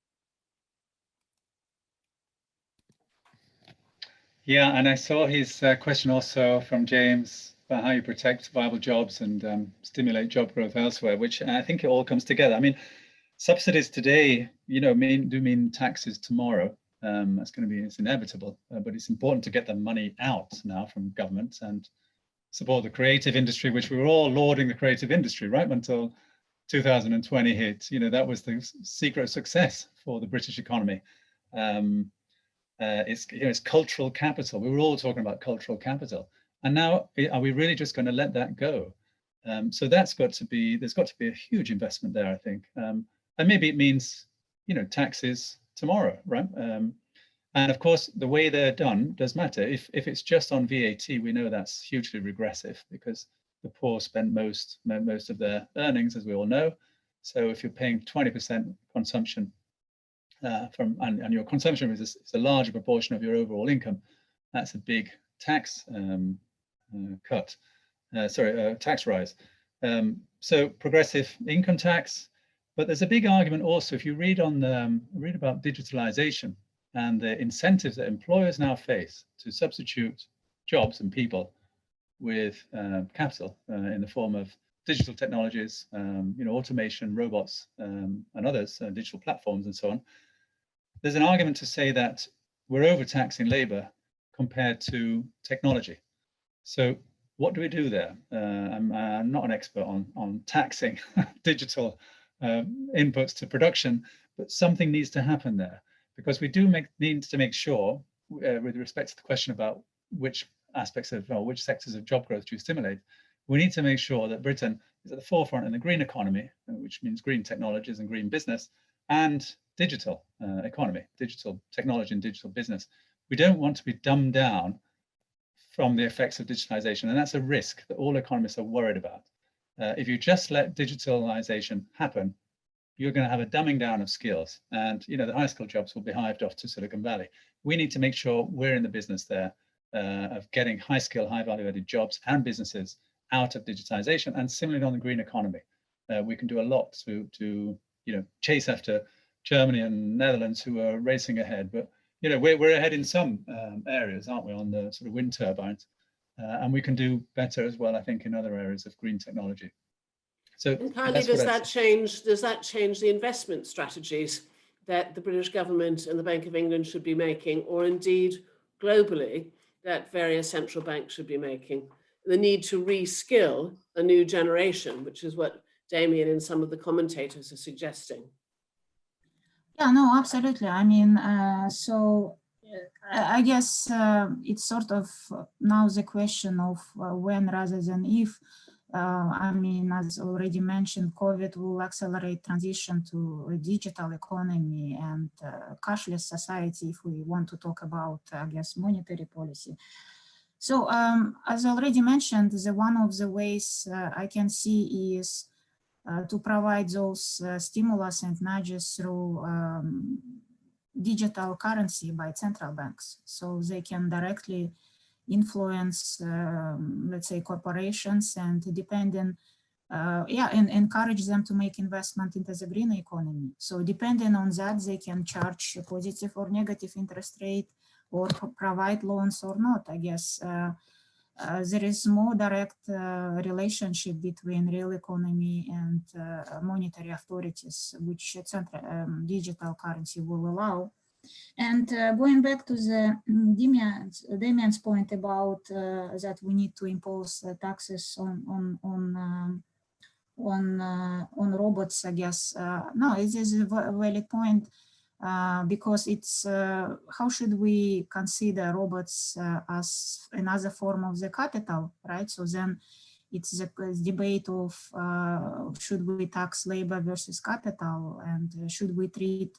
Yeah, and I saw his question also from James about how you protect viable jobs and stimulate job growth elsewhere, which I think it all comes together. I mean, subsidies today, you know, do mean taxes tomorrow. That's going to be, it's inevitable, but it's important to get the money out now from government and support the creative industry, which we were all lauding the creative industry, right? Until 2020 hit, you know, that was the secret of success for the British economy. It's cultural capital. We were all talking about cultural capital, and now are we really just going to let that go? So there's got to be a huge investment there, I think, and maybe it means, you know, taxes tomorrow, right? And of course, the way they're done does matter. If it's just on VAT, we know that's hugely regressive because the poor spend most of their earnings, as we all know. So if you're paying 20% consumption and your consumption is a larger proportion of your overall income, that's a big tax tax rise. So progressive income tax, but there's a big argument also if you read about digitalization and the incentives that employers now face to substitute jobs and people with capital in the form of digital technologies, you know, automation, robots, and others, digital platforms, and so on. There's an argument to say that we're overtaxing labor compared to technology. So what do we do there? I'm not an expert on taxing digital inputs to production, but something needs to happen there because we need to make sure, with respect to the question about which sectors of job growth do you stimulate, we need to make sure that Britain is at the forefront in the green economy, which means green technologies and green business, and digital economy, digital technology and digital business. We don't want to be dumbed down from the effects of digitalization, and that's a risk that all economists are worried about. If you just let digitalization happen, you're going to have a dumbing down of skills, and you know the high skilled jobs will be hived off to Silicon Valley. We need to make sure we're in the business there of getting high skill, high value added jobs and businesses out of digitization, and similarly on the green economy. We can do a lot to you know chase after Germany and Netherlands who are racing ahead, but you know, we're ahead in some areas, aren't we, on the sort of wind turbines, and we can do better as well, I think, in other areas of green technology. So, and Karly, does that change the investment strategies that the British government and the Bank of England should be making, or indeed globally that various central banks should be making? The need to reskill a new generation, which is what Damian and some of the commentators are suggesting. Yeah, no, absolutely. I mean, I guess it's sort of now the question of when rather than if. I mean, as already mentioned, COVID will accelerate transition to a digital economy and cashless society if we want to talk about, I guess, monetary policy. So as already mentioned, one of the ways I can see is to provide those stimulus and nudges through digital currency by central banks. So they can directly influence, let's say, corporations and depending, and encourage them to make investment into the green economy. So depending on that, they can charge a positive or negative interest rate or provide loans or not. I guess there is more direct relationship between real economy and monetary authorities, which digital currency will allow. And going back to the Damian's point about that we need to impose taxes on robots, I guess no, it is a valid point because it's how should we consider robots as another form of the capital, right? So then it's the debate of should we tax labor versus capital, and should we treat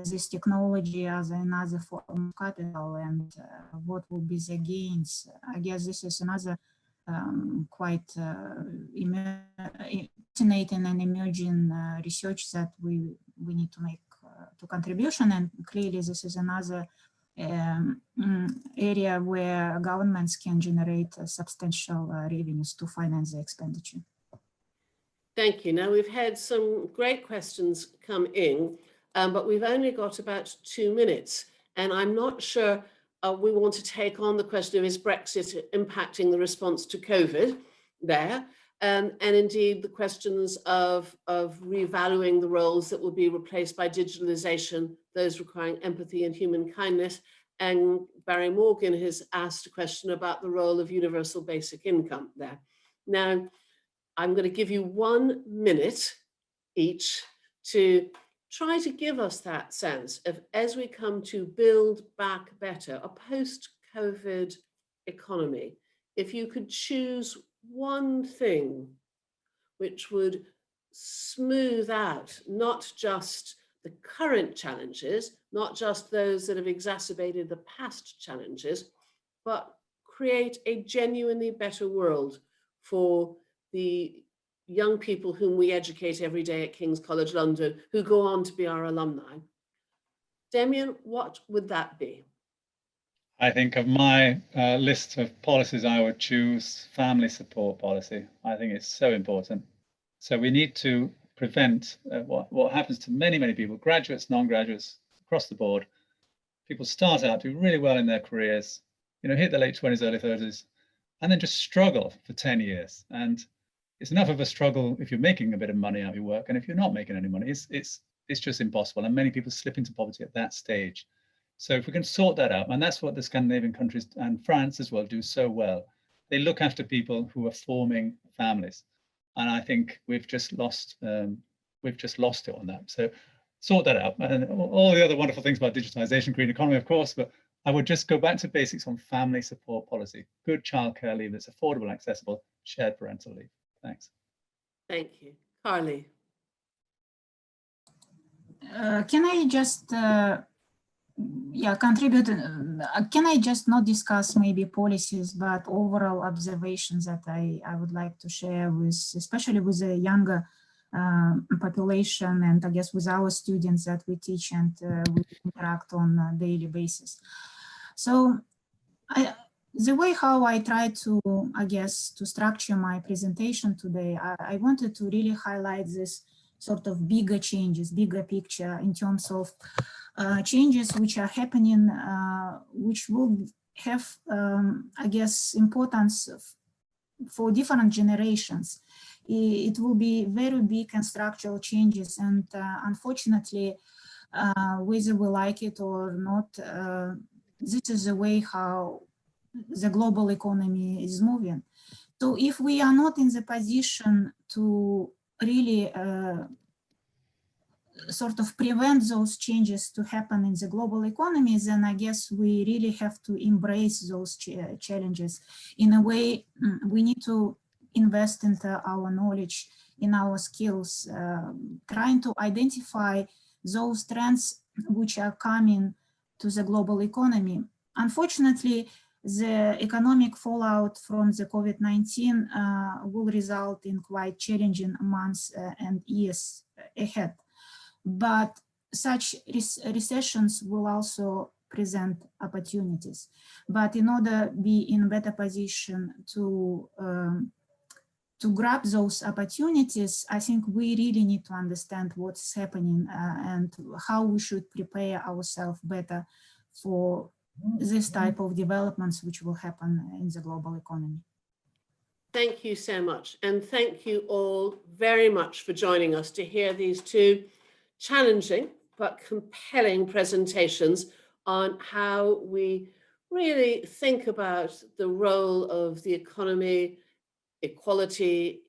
this technology as another form of capital, and what will be the gains? I guess this is another quite fascinating and emerging research that we need to make to contribution, and clearly this is another area where governments can generate substantial revenues to finance the expenditure. Thank you. Now, we've had some great questions come in, but we've only got about 2 minutes, and I'm not sure we want to take on the question of is Brexit impacting the response to COVID there, and indeed the questions of revaluing the roles that will be replaced by digitalization, those requiring empathy and human kindness. And Barry Morgan has asked a question about the role of universal basic income there. Now, I'm going to give you 1 minute each to try to give us that sense of, as we come to build back better, a post-COVID economy, if you could choose one thing which would smooth out not just the current challenges, not just those that have exacerbated the past challenges, but create a genuinely better world for the young people whom we educate every day at King's College London, who go on to be our alumni. Damian, what would that be? I think of my list of policies, I would choose family support policy. I think it's so important. So we need to prevent what happens to many, many people, graduates, non-graduates, across the board. People start out, do really well in their careers, hit their late 20s, early 30s, and then just struggle for 10 years. And it's enough of a struggle if you're making a bit of money out of your work, and if you're not making any money, it's just impossible. And many people slip into poverty at that stage. So if we can sort that out, and that's what the Scandinavian countries and France as well do so well, they look after people who are forming families. And I think we've just lost it on that. So sort that out, and all the other wonderful things about digitization, green economy, of course, but I would just go back to basics on family support policy, good childcare leave that's affordable, accessible, shared parental leave. Thanks. Thank you. Karly. Can I just contribute? Can I just not discuss maybe policies, but overall observations that I would like to share with, especially with the younger population, and I guess with our students that we teach and we interact on a daily basis. So the way how I try to, I guess, to structure my presentation today, I wanted to really highlight this sort of bigger changes, bigger picture in terms of changes which are happening, which will have, I guess, importance for different generations. It will be very big and structural changes, and unfortunately, whether we like it or not, this is the way how the global economy is moving. So if we are not in the position to really sort of prevent those changes to happen in the global economy, then I guess we really have to embrace those challenges. In a way, we need to invest into our knowledge, in our skills, trying to identify those trends which are coming to the global economy. Unfortunately, the economic fallout from the COVID-19 will result in quite challenging months and years ahead. But such recessions will also present opportunities. But in order to be in a better position to grab those opportunities, I think we really need to understand what's happening and how we should prepare ourselves better for this type of developments which will happen in the global economy. Thank you so much. And thank you all very much for joining us to hear these two challenging but compelling presentations on how we really think about the role of the economy, equality,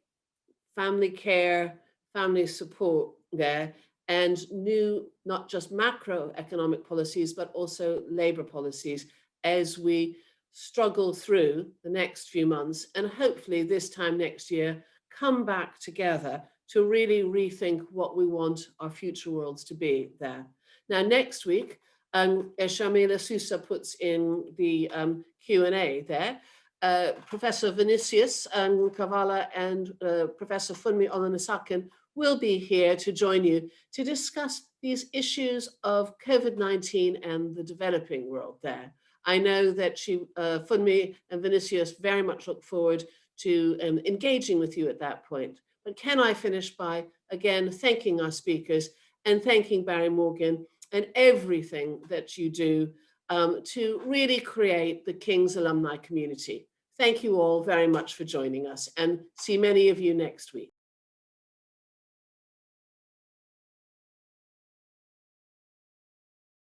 family care, family support there, and new, not just macroeconomic policies, but also labor policies as we struggle through the next few months, and hopefully this time next year, come back together to really rethink what we want our future worlds to be there. Now, next week, as Sharmila Sousa puts in the Q&A there, Professor Vinicius Kavala and Professor Funmi Olanisakin will be here to join you to discuss these issues of COVID-19 and the developing world there. I know that Funmi and Vinicius very much look forward to engaging with you at that point. But can I finish by, again, thanking our speakers and thanking Barry Morgan and everything that you do to really create the King's alumni community. Thank you all very much for joining us, and see many of you next week.